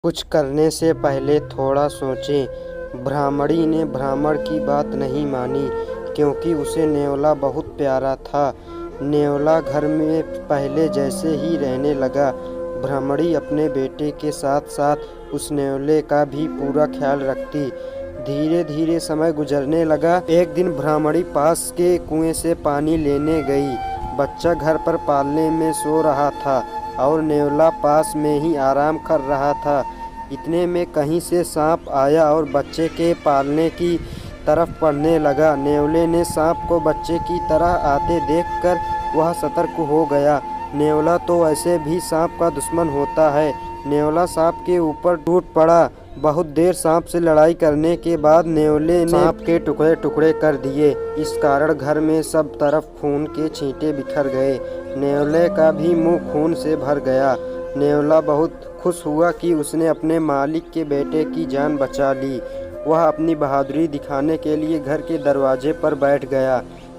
कुछ करने से पहले थोड़ा सोचें। ब्राह्मणी ने ब्राह्मण की बात नहीं मानी, क्योंकि उसे न्योला बहुत प्यारा था। न्योला घर में पहले जैसे ही रहने लगा। ब्राह्मणी अपने बेटे के साथ साथ उस न्योले का भी पूरा ख्याल रखती। धीरे धीरे समय गुजरने लगा। एक दिन ब्राह्मणी पास के कुएं से पानी लेने गई। बच्चा घर पर पालने में सो रहा था और न्योला पास में ही आराम कर रहा था। इतने में कहीं से सांप आया और बच्चे के पालने की तरफ बढ़ने लगा। न्योले ने सांप को बच्चे की तरह आते देखकर वह सतर्क हो गया। न्योला तो वैसे भी सांप का दुश्मन होता है। न्योला सांप के ऊपर टूट पड़ा। बहुत देर सांप से लड़ाई करने के बाद न्योले ने सांप के टुकड़े टुकड़े कर दिए। इस कारण घर में सब तरफ खून के छींटे बिखर गए। न्योले का भी मुंह खून से भर गया। न्योला बहुत खुश हुआ कि उसने अपने मालिक के बेटे की जान बचा ली। वह अपनी बहादुरी दिखाने के लिए घर के दरवाजे पर बैठ गया,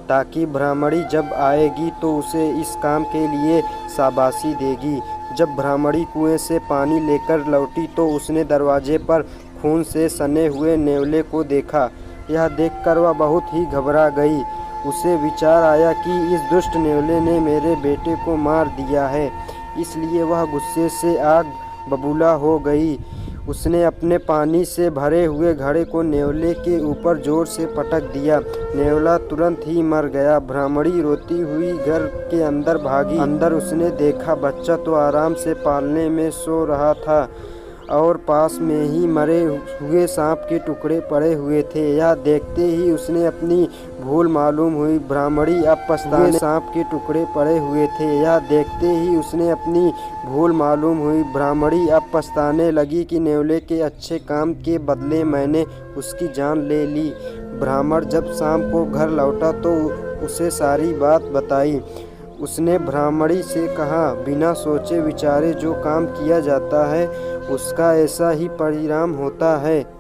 ताकि ब्राह्मणी जब आएगी तो उसे इस काम के लिए शाबाशी देगी। जब ब्राह्मणी कुएं से पानी लेकर लौटी तो उसने दरवाजे पर खून से सने हुए न्योले को देखा। यह देखकर वह बहुत ही घबरा गई। उसे विचार आया कि इस दुष्ट न्योले ने मेरे बेटे को मार दिया है, इसलिए वह गुस्से से आग बबूला हो गई। उसने अपने पानी से भरे हुए घड़े को न्योले के ऊपर जोर से पटक दिया। न्योला तुरंत ही मर गया। ब्राह्मणी रोती हुई घर के अंदर भागी। अंदर उसने देखा बच्चा तो आराम से पालने में सो रहा था और पास में ही मरे हुए सांप के टुकड़े पड़े हुए थे। यह देखते ही उसने अपनी भूल मालूम हुई। ब्राह्मणी अब पछताने सांप के टुकड़े पड़े हुए थे। यह देखते ही उसने अपनी भूल मालूम हुई। ब्राह्मणी अब पछताने लगी कि न्योले के अच्छे काम के बदले मैंने उसकी जान ले ली। ब्राह्मण जब शाम को घर लौटा तो उसे सारी बात बताई। उसने ब्राह्मणी से कहा, बिना सोचे विचारे जो काम किया जाता है उसका ऐसा ही परिणाम होता है।